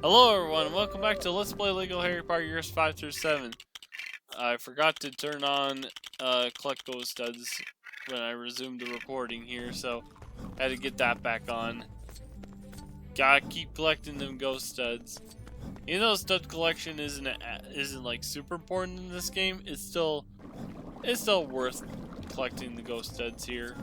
Hello everyone, welcome back to Let's Play Lego Harry Potter years 5 through 7. I forgot to turn on collect ghost studs when I resumed the recording here, so I had to get that back on. Gotta keep collecting them ghost studs. Even though stud collection isn't like super important in this game, it's still worth collecting the ghost studs here.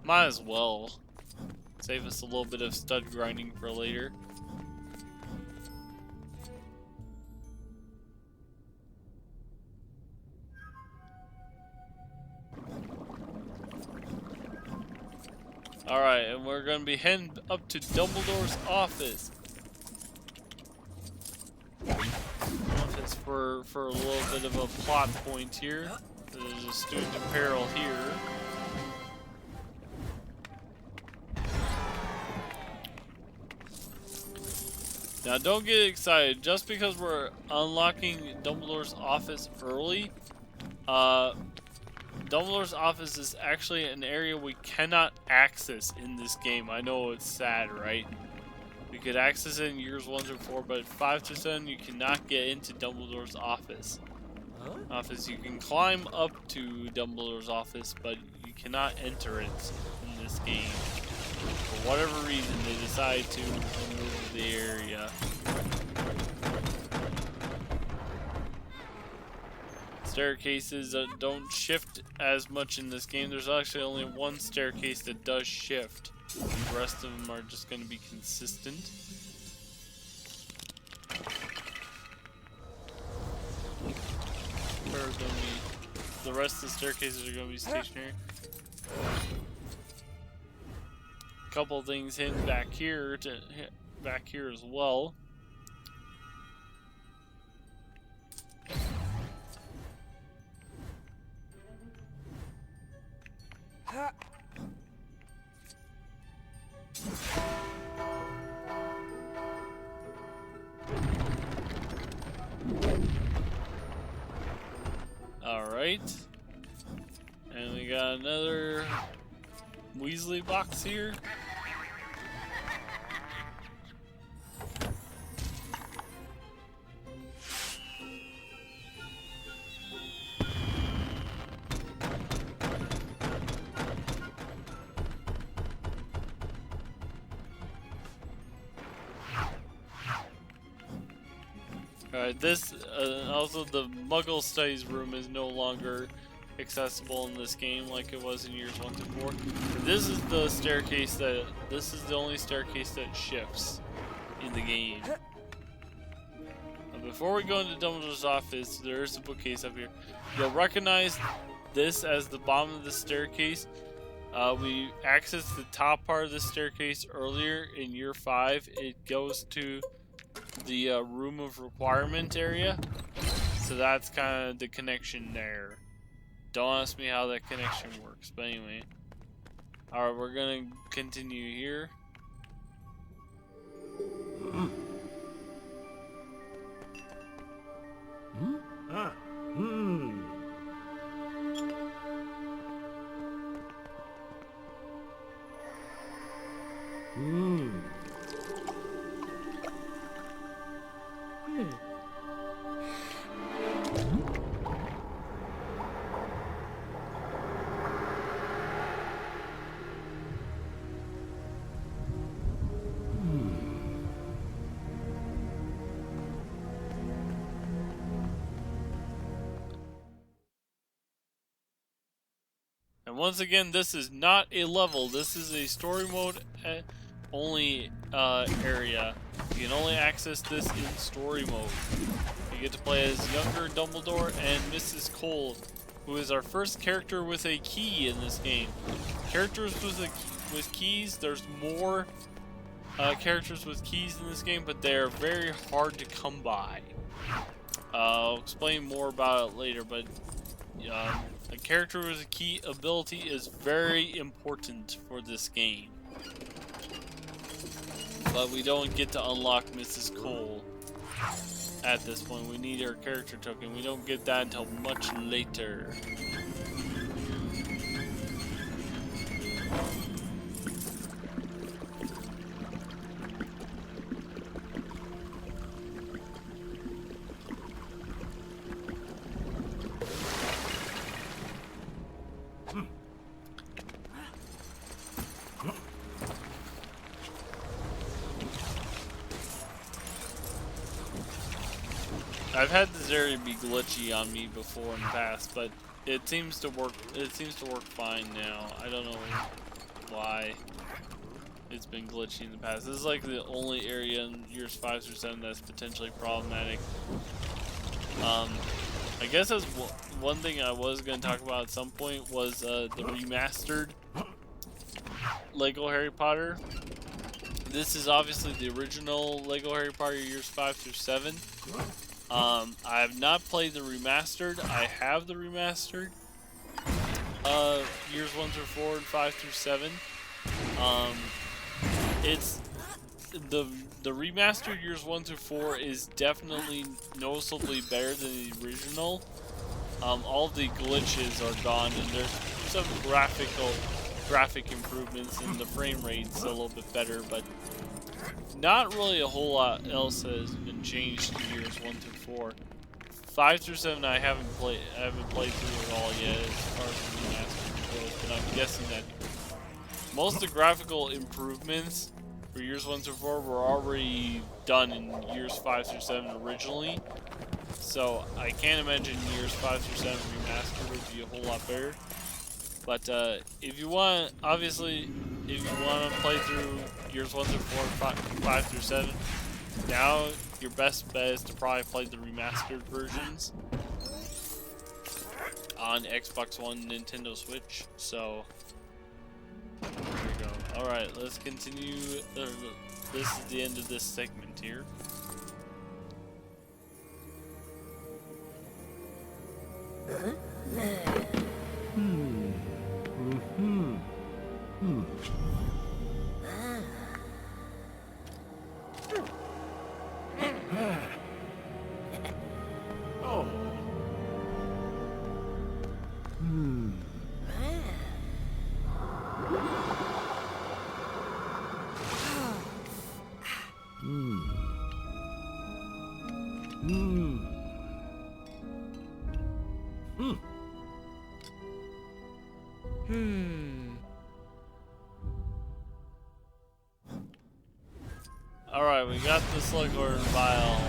Might as well save us a little bit of stud grinding for later. Alright, and we're going to be heading up to Dumbledore's office. For a little bit of a plot point here. There's a student in peril here. Now don't get excited, just because we're unlocking Dumbledore's office early, Dumbledore's office is actually an area we cannot access in this game. I know it's sad, right? We could access it in years 1 through 4, but 5 to 7 you cannot get into Dumbledore's office. You can climb up to Dumbledore's office, but you cannot enter it in this game. For whatever reason, they decided to remove the area. Staircases don't shift as much in this game. There's actually only one staircase that does shift. The rest of them are just going to be consistent. The rest of the staircases are going to be stationary. A couple things hidden back here as well. Alright. And we got another Weasley box here. Alright, this, also the Muggle Studies room is no longer accessible in this game like it was in years 1 to 4. This is the staircase this is the only staircase that shifts in the game. Now, before we go into Dumbledore's office, there is a bookcase up here. You'll recognize this as the bottom of the staircase. We accessed the top part of the staircase earlier in year 5. It goes to the room of requirement area, so that's kind of the connection there. Don't ask me how that connection works, but anyway. Alright, we're gonna continue here. And once again, this is not a level. This is a story mode only area. You can only access this in story mode. You get to play as younger Dumbledore and Mrs. Cole, who is our first character with a key in this game. Characters with keys, there's more characters with keys in this game, but they are very hard to come by. I'll explain more about it later, but a character with a key ability is very important for this game. But we don't get to unlock Mrs. Cole at this point. We need her character token. We don't get that until much later. I've had this area be glitchy on me before in the past, but it seems to work. It seems to work fine now. I don't know why it's been glitchy in the past. This is like the only area in years 5 through 7 that's potentially problematic. I guess that's one thing I was going to talk about at some point was the remastered Lego Harry Potter. This is obviously the original Lego Harry Potter years 5 through 7. I have not played the remastered. I have the remastered years 1 through 4 and 5 through 7. It's the remastered years 1 through 4 is definitely noticeably better than the original. All the glitches are gone, and there's some graphic improvements, and the frame rate's a little bit better, but not really a whole lot else has been changed in years 1 through 4. 5 through 7 I haven't played through it all yet as far as the remastered goes, but I'm guessing that most of the graphical improvements for years 1 through 4 were already done in years 5 through 7 originally. So I can't imagine years 5 through 7 remastered would be a whole lot better. But if you want, obviously, if you want to play through years 1 through 4, 5 through 7, now your best bet is to probably play the remastered versions on Xbox One, Nintendo Switch. So there we go. Alright, let's continue. This is the end of this segment here. Alright, we got the Slughorn vial.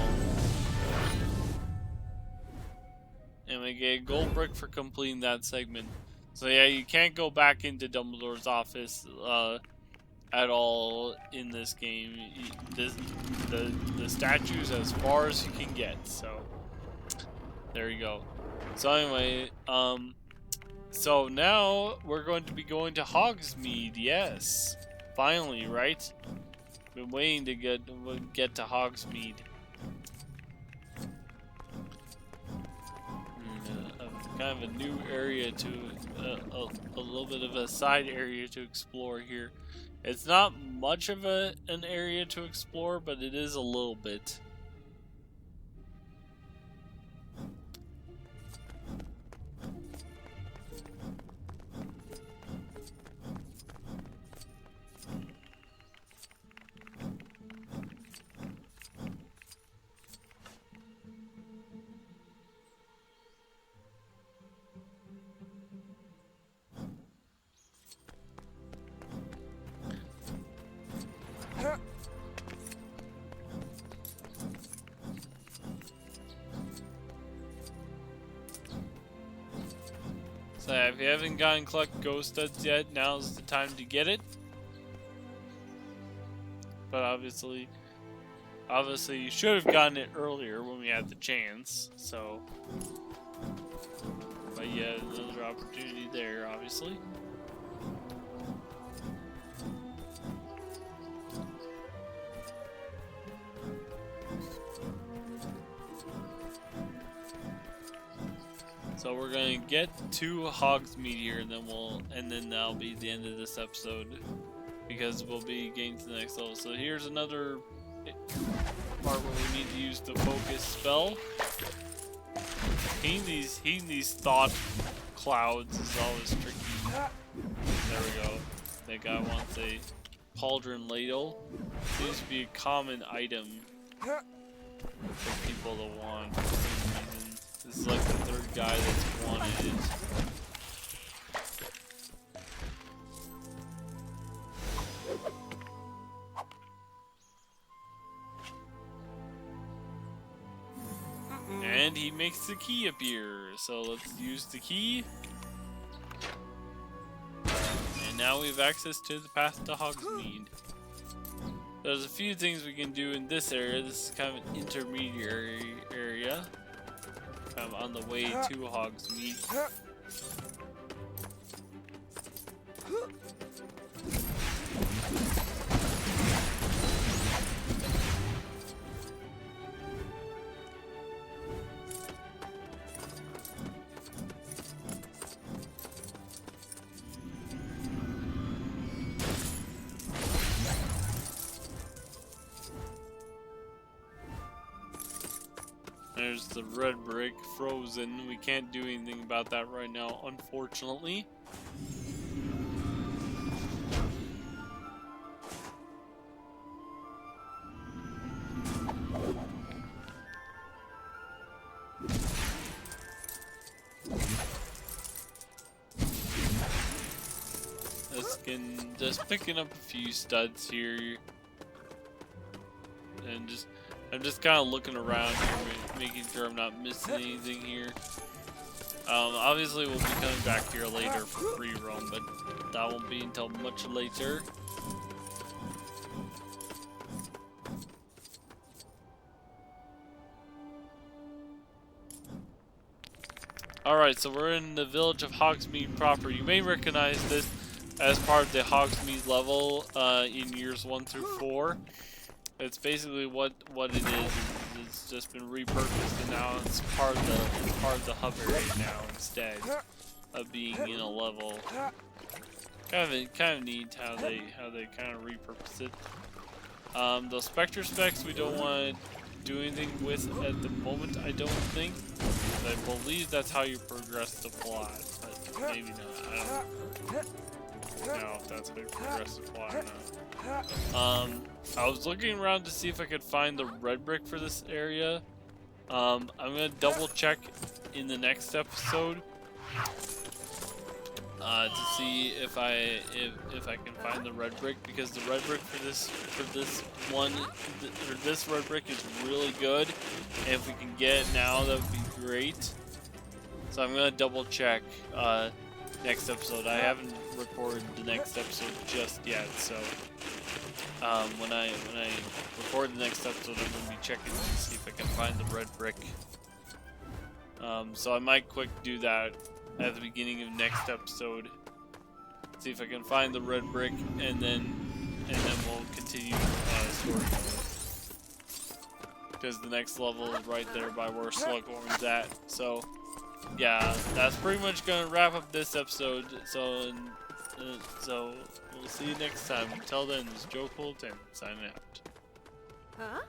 And we get a gold brick for completing that segment. So yeah, you can't go back into Dumbledore's office at all in this game. The statue's as far as you can get, so there you go. So anyway, so now we're going to be going to Hogsmede, yes. Finally, right? Been waiting to get to Hogsmede. Kind of a new area to a little bit of a side area to explore here. It's not much of an area to explore, but it is a little bit. So if you haven't gotten collect ghost studs yet, now's the time to get it. But obviously you should have gotten it earlier when we had the chance. So, but yeah, another opportunity there, obviously. So we're gonna get to Hogsmede here, and then that'll be the end of this episode, because we'll be getting to the next level. So here's another part where we need to use the focus spell. Heating these thought clouds is always tricky. There we go. That guy wants a pauldron ladle. Seems to be a common item for people to want for some reason. This is like the third guy that's wanted it. And he makes the key appear. So let's use the key. And now we have access to the path to Hogsmede. There's a few things we can do in this area. This is kind of an intermediary area. Kind of on the way to Hogsmede. There's the red brick frozen. We can't do anything about that right now, unfortunately. Just picking up a few studs here, and I'm just kind of looking around here, making sure I'm not missing anything here. Obviously we'll be coming back here later for free roam, but that won't be until much later. Alright, so we're in the village of Hogsmede proper. You may recognize this as part of the Hogsmede level in years 1 through 4. It's basically what it is. It's just been repurposed, and now it's part of the hub area now instead of being in a level. Kind of neat how they kind of repurpose it. Those Spectre specs we don't want to do anything with at the moment, I don't think. I believe that's how you progress the plot, but maybe not. I don't know if that's how you progress the plot or not. I was looking around to see if I could find the red brick for this area. I'm gonna double check in the next episode to see if I can find the red brick, because the red brick for this red brick is really good, and if we can get it now, that would be great. So I'm gonna double check next episode. I haven't recorded the next episode just yet, so when I record the next episode, I'm gonna be checking to see if I can find the red brick. So I might quick do that at the beginning of next episode. See if I can find the red brick, and then we'll continue story mode. Because the next level is right there by where Slughorn's at. So yeah, that's pretty much gonna wrap up this episode. So we'll see you next time. Until then, this is Joe Cool 10 signing out. Huh?